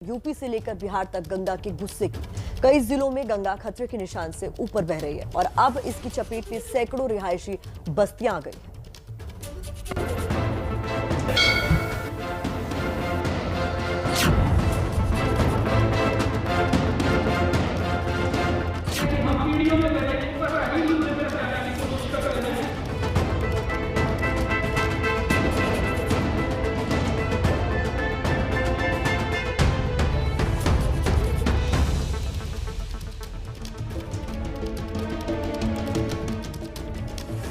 UP से लेकर बिहार तक गंगा के गुस्से की कई जिलों में गंगा खतरे के निशान से ऊपर बह रही है और अब इसकी चपेट में सैकड़ों रिहायशी बस्तियां आ गई हैं।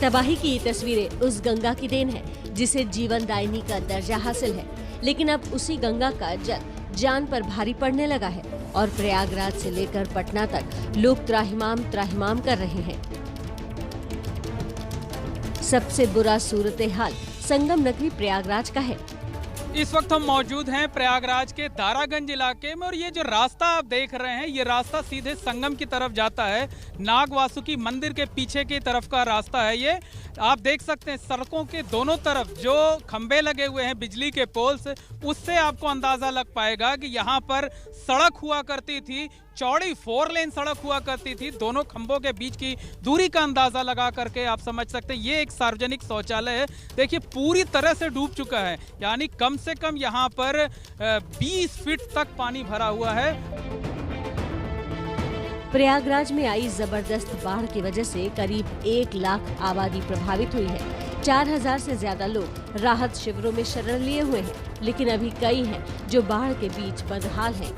तबाही की ये तस्वीरें उस गंगा की देन है जिसे जीवनदायिनी का दर्जा हासिल है, लेकिन अब उसी गंगा का जल जान पर भारी पड़ने लगा है और प्रयागराज से लेकर पटना तक लोग त्राहिमाम कर रहे हैं। सबसे बुरा सूरत हाल संगम नगरी प्रयागराज का है। इस वक्त हम मौजूद हैं प्रयागराज के दारागंज इलाके में और ये जो रास्ता आप देख रहे हैं ये रास्ता सीधे संगम की तरफ जाता है। नाग वासुकी मंदिर के पीछे की तरफ का रास्ता है ये। आप देख सकते हैं सड़कों के दोनों तरफ जो खंबे लगे हुए हैं बिजली के पोल्स, उससे आपको अंदाजा लग पाएगा कि यहाँ पर सड़क हुआ करती थी, चौड़ी 4 लेन सड़क हुआ करती थी। दोनों खंभों के बीच की दूरी का अंदाजा लगा करके आप समझ सकते हैं ये एक सार्वजनिक शौचालय है। देखिए पूरी तरह से डूब चुका है, यानी कम से कम यहाँ पर 20 फीट तक पानी भरा हुआ है। प्रयागराज में आई जबरदस्त बाढ़ की वजह से करीब 1 लाख आबादी प्रभावित हुई है। 4000 से ज्यादा लोग राहत शिविरों में शरण लिए हुए हैं, लेकिन अभी कई हैं जो बाढ़ के बीच बदहाल हैं।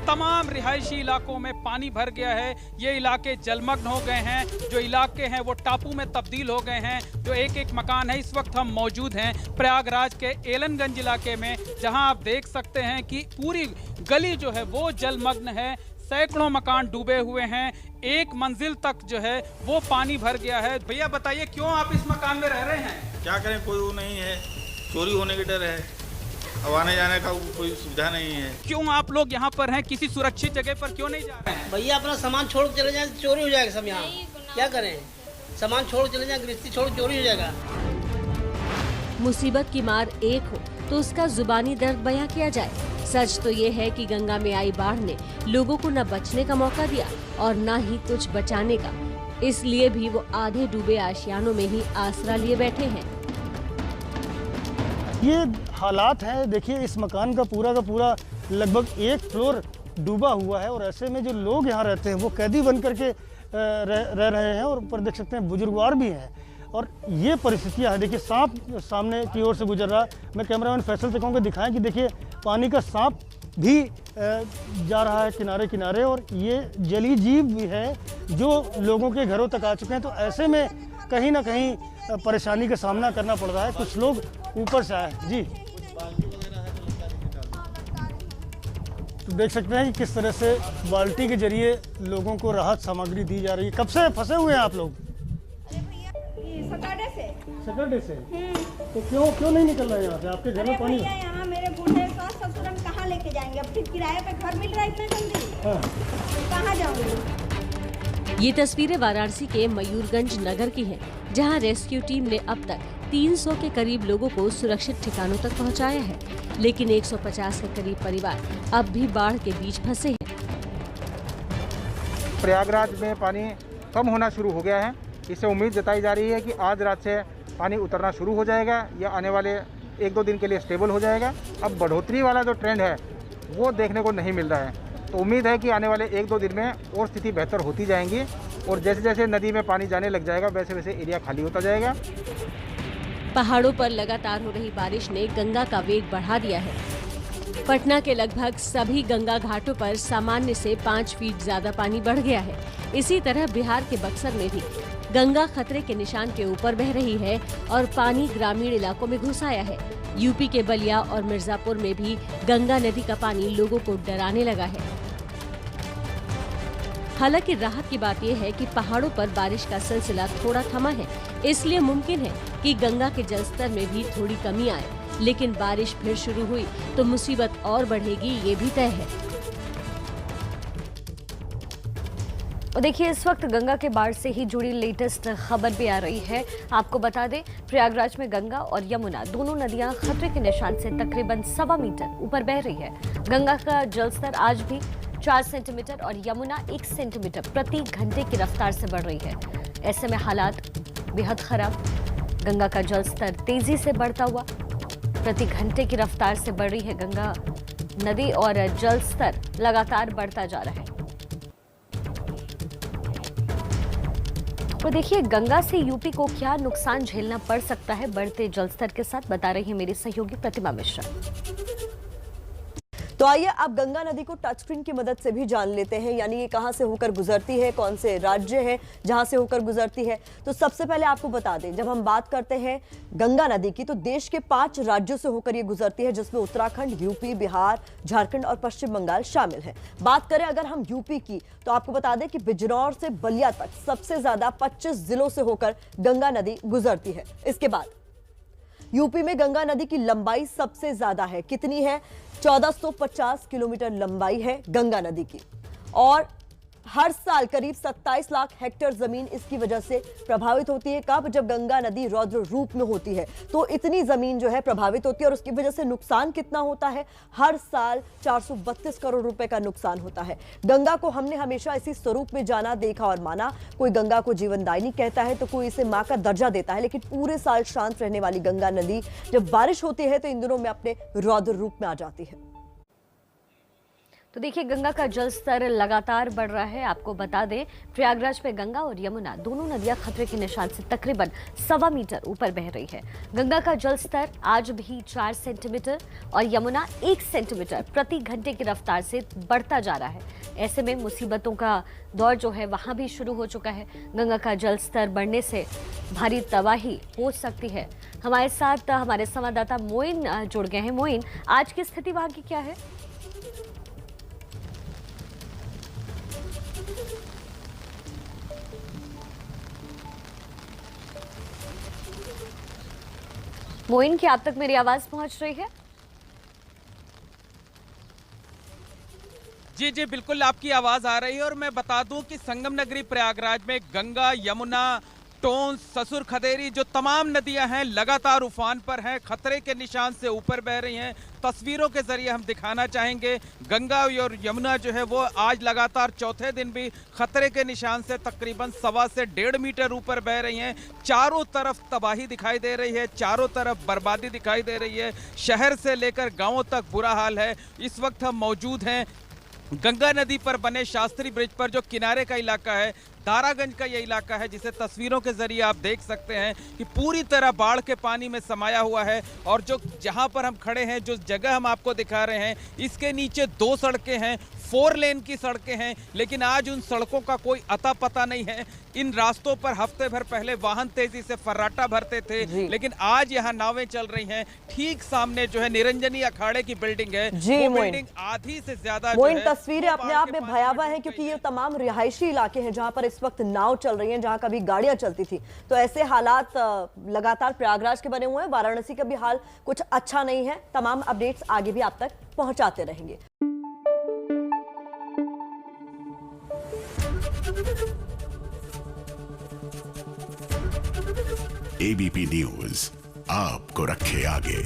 तमाम रिहायशी इलाकों में पानी भर गया है। ये इलाके जलमग्न हो गए हैं, जो इलाके हैं वो टापू में तब्दील हो गए हैं। जो एक मकान है, इस वक्त हम मौजूद हैं प्रयागराज के एलनगंज इलाके में, जहां आप देख सकते हैं कि पूरी गली जो है वो जलमग्न है। सैकड़ों मकान डूबे हुए हैं, 1 मंजिल तक जो है वो पानी भर गया है। भैया बताइए क्यों आप इस मकान में रह रहे हैं? क्या करें, कोई वो नहीं है, चोरी होने की डर है, अब आने जाने का कोई सुविधा नहीं है। क्यों आप लोग यहाँ पर हैं, किसी सुरक्षित जगह पर क्यों नहीं जा रहे हैं? भैया अपना सामान छोड़ के चले जाए, चोरी हो जाएगा सब यहाँ। क्या करें, सामान छोड़ चले जाए, गृहस्थी छोड़ चोरी हो जाएगा। मुसीबत की मार एक हो तो उसका जुबानी दर्द बयां किया जाए। सच तो ये है कि गंगा में आई बाढ़ ने लोगों को न बचने का मौका दिया और न ही कुछ बचाने का, इसलिए भी वो आधे डूबे आशियानों में ही आसरा लिए बैठे हैं। ये हालात है, देखिए इस मकान का पूरा लगभग 1 फ्लोर डूबा हुआ है और ऐसे में जो लोग यहाँ रहते हैं वो कैदी बन करके रह रहे हैं और ऊपर देख सकते हैं बुजुर्गवार भी हैं और ये परिस्थितियाँ है। देखिए सांप सामने की ओर से गुजर रहा, मैं कैमरामैन फैसल से कहूँगा दिखाएं कि देखिए पानी का सांप भी जा रहा है किनारे किनारे और ये जलीय जीव भी है जो लोगों के घरों तक आ चुके हैं। तो ऐसे में कहीं ना कहीं परेशानी का सामना करना पड़ रहा है। कुछ लोग ऊपर से आए जी, तो देख सकते हैं कि किस तरह से बाल्टी के जरिए लोगों को राहत सामग्री दी जा रही है। कब से फंसे हुए हैं आप लोग? सैटरडे से। तो क्यों नहीं निकल रहे यहाँ से? आपके घर में पानी है? यहाँ मेरे बूढ़े सास ससुर हम कहाँ लेके जाएंगे? अब फिर किराए पे घर मिल रहा है इतना जल्दी, कहाँ जाऊंगी? ये तस्वीरें वाराणसी के मयूरगंज नगर की हैं, जहां रेस्क्यू टीम ने अब तक 300 के करीब लोगों को सुरक्षित ठिकानों तक पहुंचाया है, लेकिन 150 के करीब परिवार अब भी बाढ़ के बीच फंसे हैं। प्रयागराज में पानी कम होना शुरू हो गया है। इससे उम्मीद जताई जा रही है कि आज रात से पानी उतरना शुरू हो जाएगा या आने वाले 1-2 दिन के लिए स्टेबल हो जाएगा। अब बढ़ोतरी वाला जो ट्रेंड है वो देखने को नहीं मिल रहा है, तो उम्मीद है कि आने वाले 1-2 दिन में और स्थिति बेहतर होती जाएंगी और जैसे जैसे नदी में पानी जाने लग जाएगा वैसे वैसे एरिया खाली होता जाएगा। पहाड़ों पर लगातार हो रही बारिश ने गंगा का वेग बढ़ा दिया है। पटना के लगभग सभी गंगा घाटों पर सामान्य से 5 फीट ज्यादा पानी बढ़ गया है। इसी तरह बिहार के बक्सर में भी गंगा खतरे के निशान के ऊपर बह रही है और पानी ग्रामीण इलाकों में घुस आया है। यूपी के बलिया और मिर्जापुर में भी गंगा नदी का पानी लोगों को डराने लगा है। हालांकि राहत की बात यह है कि पहाड़ों पर बारिश का सिलसिला थोड़ा थमा है, इसलिए मुमकिन है कि गंगा के जलस्तर में भी थोड़ी कमी आए, लेकिन बारिश फिर शुरू हुई तो मुसीबत और बढ़ेगी, ये भी तय है। और देखिए इस वक्त गंगा के बाढ़ से ही जुड़ी लेटेस्ट खबर भी आ रही है। आपको बता दें प्रयागराज में गंगा और यमुना दोनों नदियां खतरे के निशान से तकरीबन 1.25 मीटर ऊपर बह रही है। गंगा का जलस्तर आज भी 4 सेंटीमीटर और यमुना 1 सेंटीमीटर प्रति घंटे की रफ्तार से बढ़ रही है। ऐसे में हालात बेहद खराब। गंगा का जलस्तर तेजी से बढ़ता हुआ प्रति घंटे की रफ्तार से बढ़ रही है गंगा नदी और जलस्तर लगातार बढ़ता जा रहा है। तो देखिए गंगा से यूपी को क्या नुकसान झेलना पड़ सकता है बढ़ते जलस्तर के साथ, बता रही है मेरी सहयोगी प्रतिमा मिश्रा। तो आइए अब गंगा नदी को टच स्क्रीन की मदद से भी जान लेते हैं, यानी ये कहां से होकर गुजरती है, कौन से राज्य हैं जहां से होकर गुजरती है। तो सबसे पहले आपको बता दें, जब हम बात करते हैं गंगा नदी की तो देश के 5 राज्यों से होकर ये गुजरती है, जिसमें उत्तराखंड, यूपी, बिहार, झारखंड और पश्चिम बंगाल शामिल है। बात करें अगर हम यूपी की तो आपको बता दें कि बिजनौर से बलिया तक सबसे ज्यादा 25 जिलों से होकर गंगा नदी गुजरती है। इसके बाद यूपी में गंगा नदी की लंबाई सबसे ज्यादा है। कितनी है? 1450 किलोमीटर लंबाई है गंगा नदी की, और हर साल करीब 27 लाख हेक्टेयर जमीन इसकी वजह से प्रभावित होती है। कब? जब गंगा नदी रौद्र रूप में होती है तो इतनी जमीन जो है प्रभावित होती है, और उसकी वजह से नुकसान कितना होता है? हर साल 432 करोड़ रुपए का नुकसान होता है। गंगा को हमने हमेशा इसी स्वरूप में जाना, देखा और माना। कोई गंगा को जीवनदायिनी कहता है तो कोई इसे मां का दर्जा देता है, लेकिन पूरे साल शांत रहने वाली गंगा नदी जब बारिश होती है तो इन दिनों में अपने रौद्र रूप में आ जाती है। तो देखिए गंगा का जल स्तर लगातार बढ़ रहा है। आपको बता दें प्रयागराज में गंगा और यमुना दोनों नदियां खतरे के निशान से तकरीबन 1.25 मीटर ऊपर बह रही है। गंगा का जल स्तर आज भी 4 सेंटीमीटर और यमुना 1 सेंटीमीटर प्रति घंटे की रफ्तार से बढ़ता जा रहा है। ऐसे में मुसीबतों का दौर जो है वहां भी शुरू हो चुका है। गंगा का जल स्तर बढ़ने से भारी तबाही हो सकती है। हमारे साथ हमारे संवाददाता मोइन जुड़ गए हैं। मोइन, आज की स्थिति वहां की क्या है? मोइन, क्या आप तक मेरी आवाज पहुंच रही है? जी जी बिल्कुल आपकी आवाज आ रही है। और मैं बता दूं कि संगम नगरी प्रयागराज में गंगा, यमुना, टोंस, ससुर, खदेरी जो तमाम नदियां हैं लगातार उफान पर हैं, खतरे के निशान से ऊपर बह रही हैं। तस्वीरों के जरिए हम दिखाना चाहेंगे गंगा और यमुना जो है वो आज लगातार चौथे दिन भी खतरे के निशान से तकरीबन 1.25 से 1.5 मीटर ऊपर बह रही हैं। चारों तरफ तबाही दिखाई दे रही है, चारों तरफ बर्बादी दिखाई दे रही है। शहर से लेकर गाँवों तक बुरा हाल है। इस वक्त हम मौजूद हैं गंगा नदी पर बने शास्त्री ब्रिज पर, जो किनारे का इलाका है, दारागंज का ये इलाका है, जिसे तस्वीरों के जरिए आप देख सकते हैं कि पूरी तरह बाढ़ के पानी में समाया हुआ है। और जो जहां पर हम खड़े हैं, जो जगह हम आपको दिखा रहे हैं, इसके नीचे 2 सड़कें हैं, 4 लेन की सड़कें हैं, लेकिन आज उन सड़कों का कोई अता पता नहीं है। इन रास्तों पर हफ्ते भर पहले वाहन तेजी से फर्राटा भरते थे, लेकिन आज यहाँ नावें चल रही हैं। ठीक सामने जो है निरंजनी अखाड़े की बिल्डिंग है, वो बिल्डिंग आधी से ज्यादा जो है, तस्वीरें अपने आप में भयावह है, क्योंकि ये तमाम रिहायशी इलाके हैं जहां पर इस वक्त नाव चल रही हैं, जहां कभी गाड़ियां चलती थी। तो ऐसे हालात लगातार प्रयागराज के बने हुए हैं। वाराणसी का भी हाल कुछ अच्छा नहीं है। तमाम अपडेट्स आगे भी आप तक पहुंचाते रहेंगे। एबीपी न्यूज आपको रखे आगे।